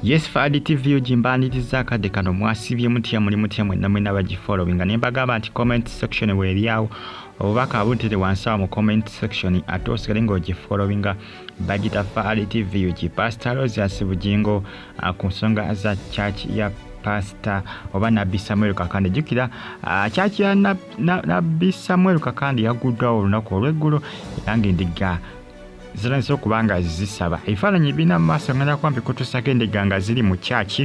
Yes, Fadi TV ujimbaniriza akadde kano mwasibye mutya muli mutya mwenna bagifollowinga ne mbagamba nti comment section weriawo obubaka abuntire wansi mu comment section ate osigale ng'ogifollowinga bagita Fadi TV uji Pastor Rosias Bugingo ku nsonga za church ya Pastor oba Nabbi Samuel Kakande jukira church ya Nabbi Samuel Kakande yaguddwawo olunaku olw'eggulo yange ndiga ziranso kubanga zisaba ifaananyi bina maaso ngenda kwambi kutusaka endiga nga ziri mu church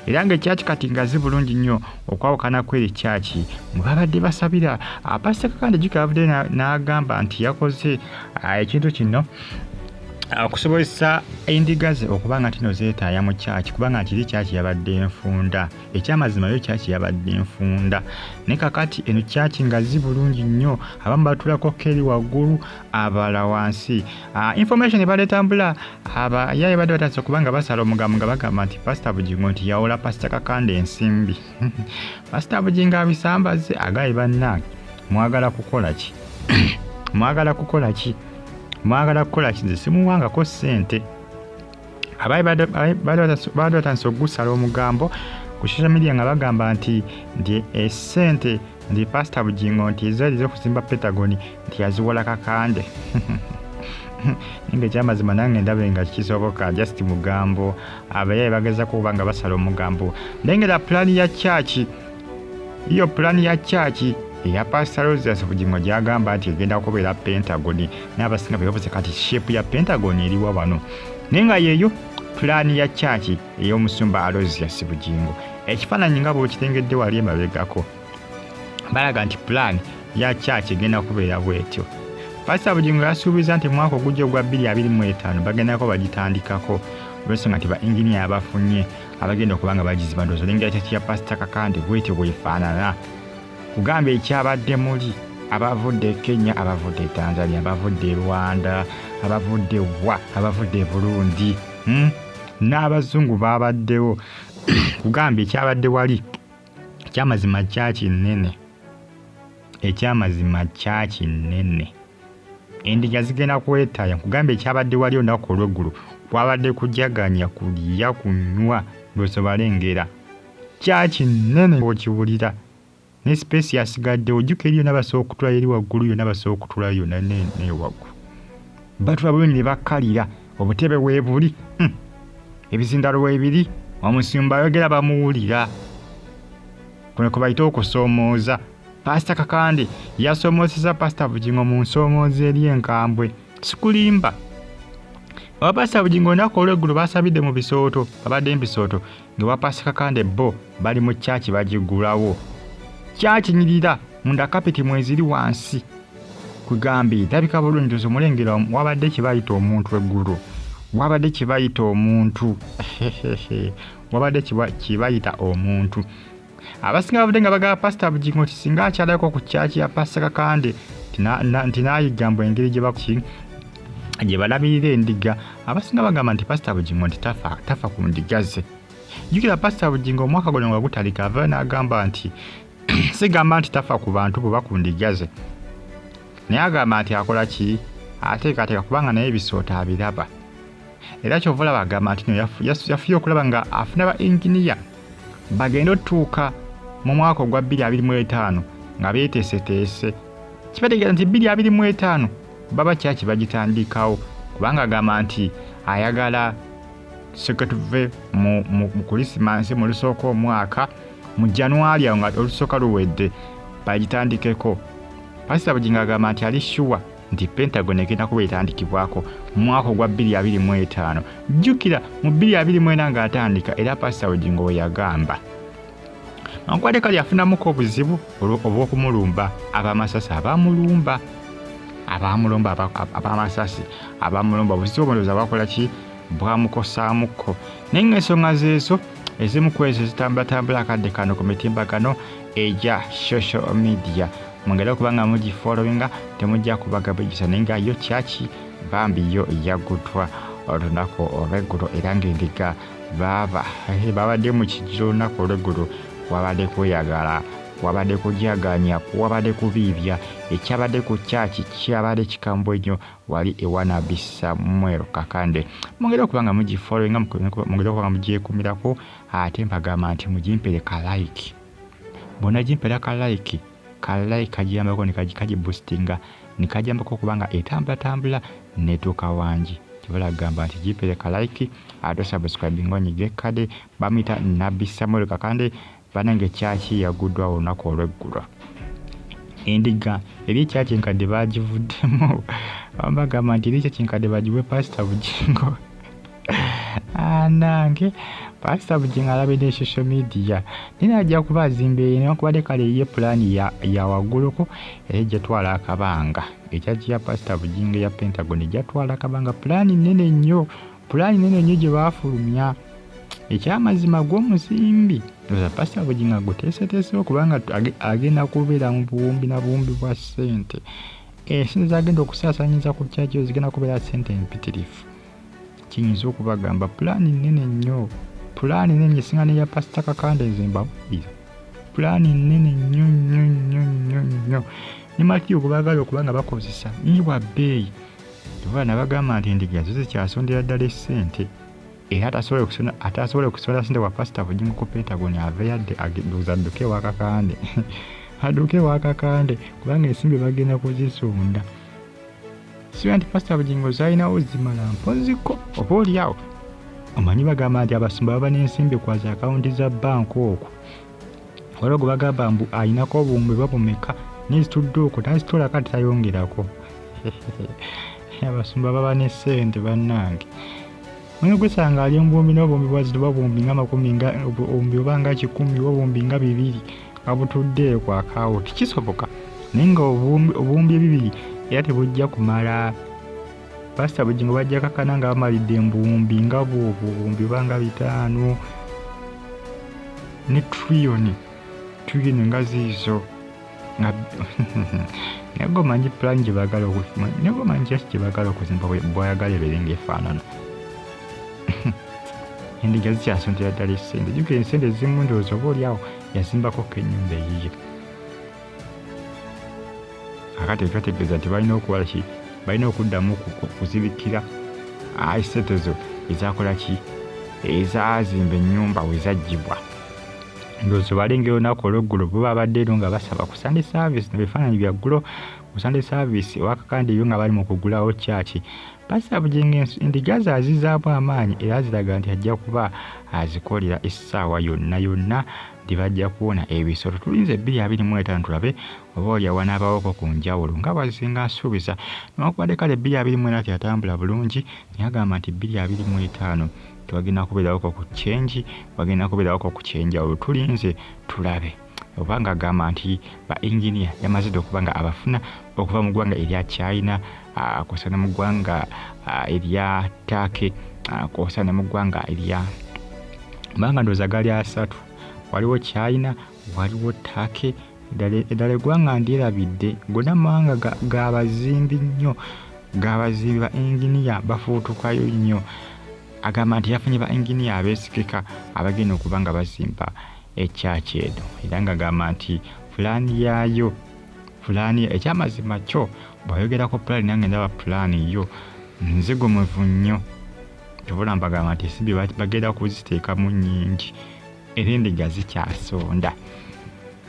era nga church kati nga zibulungi nnyo okwawukana kw'eri church mubabadde basabira Pastor Kakande jukira avudde n'agamba nti yakoze ekintu kino okusobozesa endiga ze okubanga tino zeetaaya mu church kubanga kiri church yabadde enfunda ekyamazima yo church yabadde enfunda ne kakati eno church nga zibulungi nnyo abamu batulako keri waggulu abala wansi information ebaletambula abayaye badde batandise okubanga basala omugambo nga bagamba nti Pastor Bugingo nti yawola Pastor Kakande ensimbi Pastor Bugingo abisambaze agaye bannange mwagala kukola ki mwagala kukola kinze simuwangako ssente abaye badde batandise okugusala omugambo ku social media nga bagamba nti essente ndi Pastor Bugingo nti ezaali z'okuzimba Pentagon nti yaziwola Kakande ninga ekyamazima nange ndabe nga kisoboka just mugambo abayaye bageza kuba nga basala omugambo ndengera plan ya church iyo plan ya church ya Pastor Rosias Bugingo gyagamba nti egenda kubeera Pentagon n'abasinga bebavuze kati shape ya Pentagon eriwa wano nenga yeyo plan ya church ey'omusumba Rosias Bugingo ekifaananyi nga bw'okitengedde wali emabegako balaga nti plan ya church egenda kubeera bwetyo Pastor Bugingo yasuubiza nti mwaka ogujja ogwa 2025 bagendako bagitandikako olw'ensonga nti ba engineer abafunye abagenda okubanga bagizimba ndowooza olengera church ya Pastor Kakande bwetyo bwefaanana kugamba ekyabadde muli abavudde Kenya abavudde Tanzania abavudde Rwanda abavudde Burundi n'abazungu babaddewo kugamba ekyabadde wali ekyamazima kyaki nnene endiga zigenda kwetaaya kugamba ekyabadde wali olunaku olw'eggulu kwabadde kujaganya kulya kunywa lwesobalengera kyaki nnene okiwulira ne space yasigadde ojjuka eriyo n'abasobola okutula eri waggulu yo n'abasobola okutula yonna ne waggulu batula bulungi ne bakkalira obutebe weebuli ebizindalo weebiri omusumba ayogera bamuwulira kuno kwe bayita okusoomooza Pastor Kakande yasomoozeza Pastor Bugingo mu nsoomooza eri enkambwe sikulimba aba Pastor Bugingo olunaku olw'eggulu basabidde mu bisooto babadde mbisooto nga Pastor Kakande bo bali mu church bagigulawo kyakinyirira munda kapeti mweziri wansi kugambi labika bulungi tuzomulengera wabadde kibayita omuntu eggulu wabadde kibayita omuntu abasinga bavudde nga bagaba Pastor Bugingo nti singa akyalako ku church ya Pastor Kakande nti nayigambo engeri gye balabirira endiga abasinga bagamba nti Pastor Bugingo nti tafa ku ndiga ze jukira Pastor Bugingo omwaka guno nga gutalika ava n'agamba nti sigamba nti tafa ku bantu bwe bakundiga ze naye agamba nti akola ki ateekateeka kubanga naye ebisoota abiraba era kyova olaba agamba nti yafuye okulaba nga afuna ba engineer bagenda otuuka mu mwaka ogwa 2025 nga beeteeseteese kibategeeza nti 2025 baba kyaki bagitandikawo kubanga agamba nti ayagala sekatuve mu Krismasi mu lusooka omwaka mu January nga olusooka luwedde bagitandikeko Pastor Bugingo agamba nti ali sure nti Pentagon egenda kuba etandikibwako mu mwaka ogwa 2025 jjukira mu 2024 ng'atandika era Pastor Bugingo we yagamba ankwate kali afunamuko obuzibu obw'okumulumba abamasasi abamasasi abamulumba obuzibu obulowooza bakola ki bwamukosaamuko naye ng'ensonga zeezo ezimu ku ezo zitambulatambula akadde kano ku mitimbagano eja social media mungera okubanga mugifollowinga temujja kubaga bwegisa naye nga yo church bambi yo yaguddwa olunaku olw'eggulu era ng'endiga babadde mu kijiro olunaku olw'eggulu wabadde kweyagala wabadde kujaganya, wabadde kubiibya, ekyabadde ku kyaki kyabadde kikambwe nnyo wali ewana Samuel Kakande. Mwongere okubanga mugifollowinga, mwongere okubanga mugyekumirako, ate mpagamba nti mugimpere ka like. Bonna gimpera ka like kagiyambako ne kagiboostinga ne kagiyambako okubanga etambula netuuka wangi. Tebalagamba nti gimpere ka like ate subscribe ngonyige kade bamita Nabbi Samuel Kakande banange kyaki yaguddwa olunaku olw'eggulu. Endiga eri kyaki enkadde bagivuddemu bambagamba nti eri kyaki enkadde bagiwe Pastor Bugingo. Nange Pastor Bugingo alabidde social media nina ajja kuba azimbe newankubadde kale ye pulaani ya wagguluko era ejjatwala akabanga ekyaki ya Pastor Bugingo ya Pentagon ejjatwala akabanga pulaani nnene nnyo gye baafulumya ekyamazima gw'omuzimbi. Pastor Bugingo aguteeseteese okubanga agenda kubeera mu buwumbi na buwumbi bwa ssente. Sente zagenda okusaasaanyiza ku kyaki zigenda kubeera ssente empitirifu. Kiyinza okubagamba pulaani nnene nnyo, pulaani nnene esinga n'eya Pastor Kakande Zimbabwe. Pulaani nnene nnyo ne makiri okubagala okubanga bakozesa nyibwa bbeeyi. Tubana bagamba nti endiga zo zikyasondera ddala essente era atasobola okusonda ssente wa Pastor Bugingo ku Pentagon ave yadde adduke wa Kakande. Adduke wa Kakande kubanga ensimbi bagenda kuzisonda. Siba nti Pastor Bugingo zalinawo zimala mponziko oba oliawo. Omanyi bagamba nti abasumba baba n'ensimbi kwazi akawunti za banka okwo. Waliwo gwe bagamba mbu ayinako obuwumbi babumeka n'ezitudde okwo nazitoola kati tayongerako. Abasumba baba ne ssente bannange. Mwenye gwesanga ali obuwumbi n'obuwumbi bwazito babuwumbi nga 10 obuwumbi oba nga 10 obuwumbi nga 2 abutudde ku akawunti kisoboka naye nga obuwumbi 2 era tebujja kumala. Pastor Bugingo bajja kakana nga bamalidde mbuwumbi nga buwumbi oba nga 5 ne trillion nga ziizo nga nego manyi plan gye baagala okufuma nego manyi gye baagala okuzimba bwayagala ebeere ng'efaanana. Endiga zikyasondera ddala essente. Jjukira ensente ezimu ndowooza oba oliawo yazimbako ennyumba eyiye. Akati ekyategeeza nti balina okuwala ki, balina okuddamu kuzibikira essente zo ezakola ki, ezazimba ennyumba we zaggyibwa. Ndowooza balengera olunaku olw'eggulo bo babadde ero nga basaba ku Sunday service n'ebifaananyi bya ggulo ku Sunday service ewa Kakande yo nga bali mu kugulawo kyaki. Pastor Bugingo endiga ze azizaamu amaanyi era ziraga nti ajja kuba azikolera essaawa yonna gye bajja kuwona ebisolo. Tulinze 225 tulabe oba oliawo n'abawoko ku njawulo nga bwazisinga nsuubiza. Newankubadde kale 224 yatambula bulungi naye agamba nti 225 tewagenda kubeerawoko ku kyenji, wagenda kubeerawoko ku kyenjawulo. Tulinze tulabe obanga agamba nti ba engineer yamaze okuba nga abafuna okuva mu ggwanga erya China, kw'ossa ne mu ggwanga erya Turkey, kw'ossa ne mu ggwanga erya mbanga ndowooza gali 3. Waliwo China, waliwo Turkey, eddala eggwanga ndyerabidde gonna mawanga g'abazimbi nnyo, g'abazimbi ba engineer bafuutukayo nnyo. Agamba nti yafunye ba engineer abeesigika abagenda okuba nga bazimba ekyaki eno era nga agamba nti pulaani yaayo ekyamazima kyo bw'ayogerako pulaani nange ndaba pulaani yo nzigumivu nnyo. Tubula mbagamba nti ensimbi bagenda kuziteekamu nnyingi era endiga zikyasonda.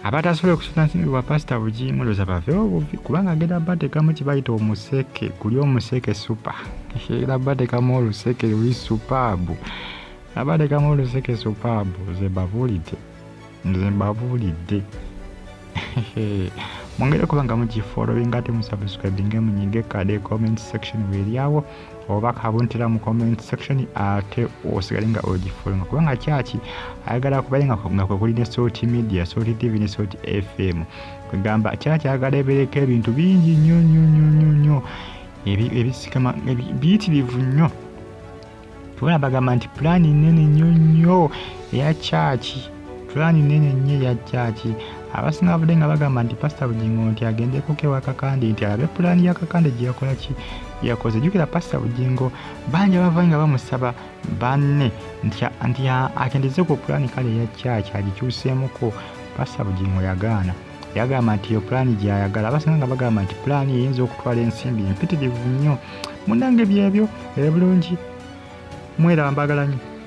Abatasobola okusonda nsimbi bwa Pastor Bugingo ndowooza baveewo buvi kubanga agenda bateekamu kye bayita omuseke, guli omuseke super. Era bateekamu oluseke luli superbu. Abateekamu oluseke superbu ze mbabuulidde. Mwongere kubanga mugifollowing ate musubscribinge munyige kade comment section weeryawo oba kabuntira mu comment section ate osigale nga ogifollowing kubanga kyaki ayagala kubalenga nga kwe kuli ne Salt Media, Salt TV ne Salt FM. Kwegamba kyaki ayagala ebeereko ebintu bingi nnyo ebisikama biyitirivu nnyo. Tubona bagamba nti pulaani nnene nnyo eya kyaki, pulaani nnene nnyo eya kyaki. Abasinga bavudde nga bagamba nti Pastor Bugingo nti agendeeko ewa Kakande nti alabe pulaani ya Kakande gye yakola ki yakoze. Jjukira Pastor Bugingo bangi abavayo nga bamusaba banne nti akendeze ku pulaani kale eya kyaki agikyuseemuko Passa Bugingo yagaana yagamba nti yo pulaani gy'ayagala abasinga nga bagamba nti pulaani eyinza okutwala ensimbi empitirivu nnyo munnange byebyo era bulungi mweraba mbagala nnyo